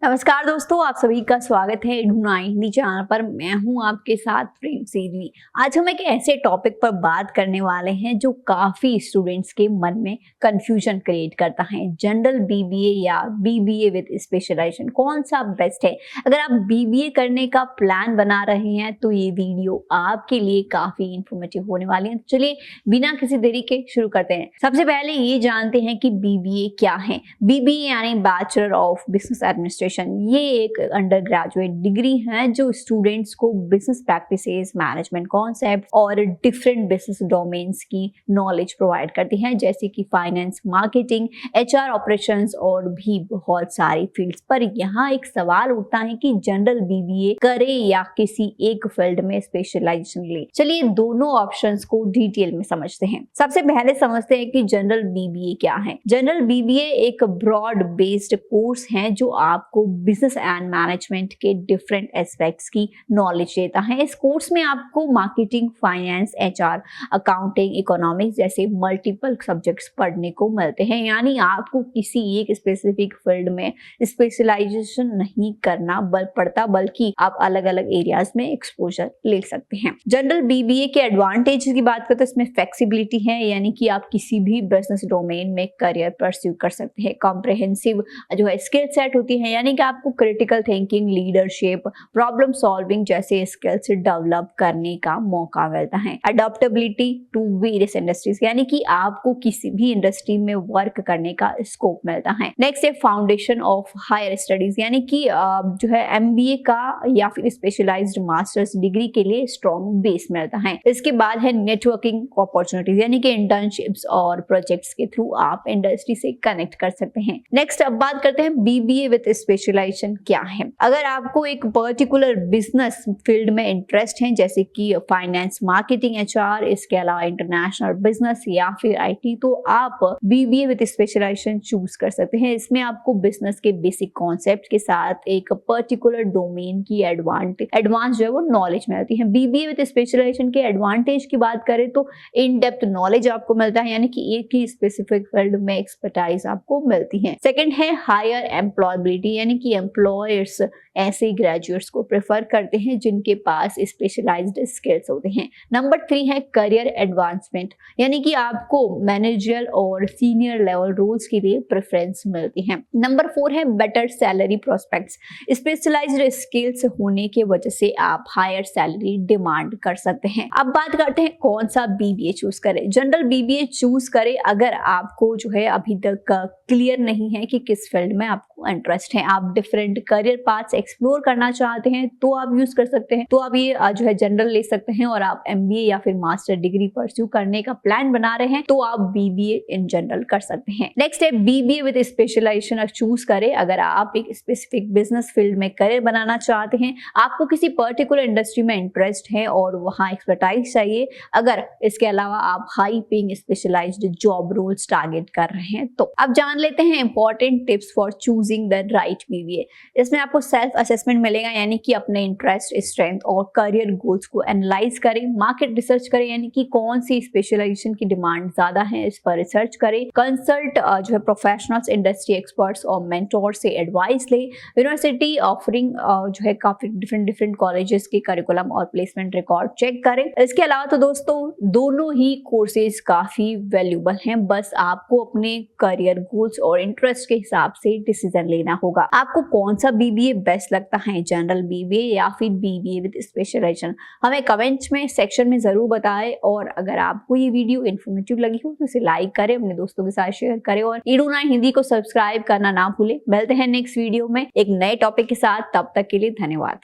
नमस्कार दोस्तों, आप सभी का स्वागत है ढूंढाई हिंदी चैनल पर। मैं हूं आपके साथ प्रेम सीधी। आज हम एक ऐसे टॉपिक पर बात करने वाले हैं जो काफी स्टूडेंट्स के मन में कंफ्यूजन क्रिएट करता है। जनरल बीबीए या बीबीए विद स्पेशलाइजेशन, कौन सा बेस्ट है? अगर आप बीबीए करने का प्लान बना रहे हैं तो ये वीडियो आपके लिए काफी इंफॉर्मेटिव होने वाली है। चलिए बिना किसी देरी के शुरू करते हैं। सबसे पहले ये जानते हैं कि बीबीए क्या है। बीबीए यानी बैचलर ऑफ बिजनेस एडमिनिस्ट्रेशन। ये एक अंडर ग्रेजुएट डिग्री है जो स्टूडेंट्स को बिजनेस प्रैक्टिसेस, मैनेजमेंट कॉन्सेप्ट और डिफरेंट बिजनेस डोमेन्स की नॉलेज प्रोवाइड करती है, जैसे कि फाइनेंस, मार्केटिंग, एचआर ऑपरेशंस और भी बहुत सारी फील्ड्स। पर यहाँ एक सवाल उठता है कि जनरल बीबीए करे या किसी एक फील्ड में स्पेशलाइजेशन ले। चलिए दोनों ऑप्शंस को डिटेल में समझते हैं। सबसे पहले समझते हैं कि जनरल बीबीए क्या है। जनरल बीबीए एक ब्रॉड बेस्ड कोर्स है जो आपको बिजनेस एंड मैनेजमेंट के डिफरेंट एस्पेक्ट्स की नॉलेज देता है। इस कोर्स में आपको marketing, finance, HR, accounting, economics जैसे मल्टीपल सब्जेक्ट्स पढ़ने को मिलते हैं। यानी आपको किसी एक स्पेसिफिक फील्ड में स्पेशलाइजेशन नहीं करना पड़ता, बल्कि आप अलग अलग एरियाज में एक्सपोजर ले सकते हैं। जनरल बीबीए के एडवांटेज की बात करते हैं, इसमें फ्लेक्सिबिलिटी है, यानी कि आप किसी भी बिजनेस डोमेन में करियर परस्यू कर सकते हैं। कॉम्प्रिहेंसिव जो है स्किल सेट होती है, यानी कि आपको critical thinking, leadership, problem solving जैसे स्किल्स डेवलप करने का मौका मिलता है। अडॉप्टेबिलिटी टू वेरियस इंडस्ट्रीज, यानी कि आपको किसी भी इंडस्ट्री में वर्क करने का स्कोप मिलता है। नेक्स्ट है फाउंडेशन ऑफ हायर स्टडीज, यानी कि जो है एमबीए का या फिर स्पेशलाइज्ड मास्टर्स डिग्री के लिए स्ट्रॉन्ग बेस मिलता है। इसके बाद है नेटवर्किंग अपॉर्चुनिटीज, यानी कि इंटर्नशिप्स और प्रोजेक्ट्स के थ्रू आप इंडस्ट्री से कनेक्ट कर सकते हैं। नेक्स्ट अब बात करते हैं बीबीए विद स्पेशलाइजेशन क्या है। अगर आपको एक पर्टिकुलर बिजनेस फील्ड में इंटरेस्ट है, जैसे कि फाइनेंस, मार्केटिंग, एचआर, इसके अलावा इंटरनेशनल बिजनेस या फिर आईटी, तो आप बीबीए विद स्पेशलाइजेशन चूज कर सकते हैं। इसमें आपको बिजनेस के बेसिक कॉन्सेप्ट के साथ एक पर्टिकुलर डोमेन की एडवांस जो है वो नॉलेज मिलती है। बीबीए विद स्पेशलाइजेशन के एडवांटेज की बात करें तो इन डेप्थ नॉलेज आपको मिलता है, यानी कि एक ही स्पेसिफिक फील्ड में एक्सपर्टाइज आपको मिलती है। सेकंड है हायर एम्प्लॉयबिलिटी, यानी कि एम्प्लॉयर्स ऐसे ग्रेजुएट्स को प्रेफर करते हैं जिनके पास स्पेशलाइज्ड स्किल्स होते हैं। नंबर 3 है करियर एडवांसमेंट, यानी कि आपको मैनेजर और सीनियर लेवल रोल्स के लिए प्रेफरेंस मिलती है। नंबर 4 है better salary prospects, specialised skills होने की वजह से आप हायर सैलरी डिमांड कर सकते हैं। अब बात करते हैं कौन सा बीबीए चूज करें। जनरल बीबीए चूज करें अगर आपको जो है अभी तक क्लियर नहीं है कि किस फील्ड में आपको इंटरेस्ट है, आप डिफरेंट करियर पाथ्स एक्सप्लोर करना चाहते हैं, तो आप यूज कर सकते हैं। तो आप ये जो है जनरल ले सकते हैं, और आप एमबीए या फिर मास्टर डिग्री परस्यू करने का प्लान बना रहे हैं तो आप बीबीए इन जनरल कर सकते हैं। नेक्स्ट है बीबीए विद स्पेशलाइजेशन चूज करें अगर आप एक स्पेसिफिक बिजनेस फील्ड में करियर बनाना चाहते हैं, आपको किसी पर्टिकुलर इंडस्ट्री में इंटरेस्ट है और वहां एक्सपर्टाइज चाहिए। अगर इसके अलावा आप high paying specialised job roles target कर रहे हैं तो। अब जान लेते हैं important tips for choosing the right BBA. इसमें आपको सेल्फ असेसमेंट मिलेगा, यानी कि अपने इंटरेस्ट, स्ट्रेंथ और करियर गोल्स को एनालाइज करें। मार्केट रिसर्च करें, यानी कि कौन सी स्पेशलाइजेशन की डिमांड ज्यादा है, इस पर रिसर्च करें। कंसल्ट जो है प्रोफेशनल्स, इंडस्ट्री एक्सपर्ट्स और मेंटोर से एडवाइस ले। यूनिवर्सिटी ऑफरिंग जो है काफी डिफरेंट कॉलेजेस के करिकुलम और प्लेसमेंट रिकॉर्ड चेक करें। इसके अलावा तो दोस्तों दोनों ही कोर्सेज काफी वैल्यूबल हैं, बस आपको अपने करियर गोल्स और इंटरेस्ट के हिसाब से डिसीजन लेना होगा। आपको कौन सा बीबीए बेस्ट लगता है, जनरल बीबीए या फिर बीबीए विद स्पेशलाइजेशन, हमें कमेंट्स में सेक्शन में जरूर बताएं। और अगर आपको ये वीडियो इन्फॉर्मेटिव लगी हो तो इसे लाइक करें, अपने दोस्तों के साथ शेयर करें और ढूंढाई हिंदी को सब्सक्राइब करना ना भूलें। मिलते हैं नेक्स्ट वीडियो में एक नए टॉपिक के साथ, तब तक के लिए धन्यवाद।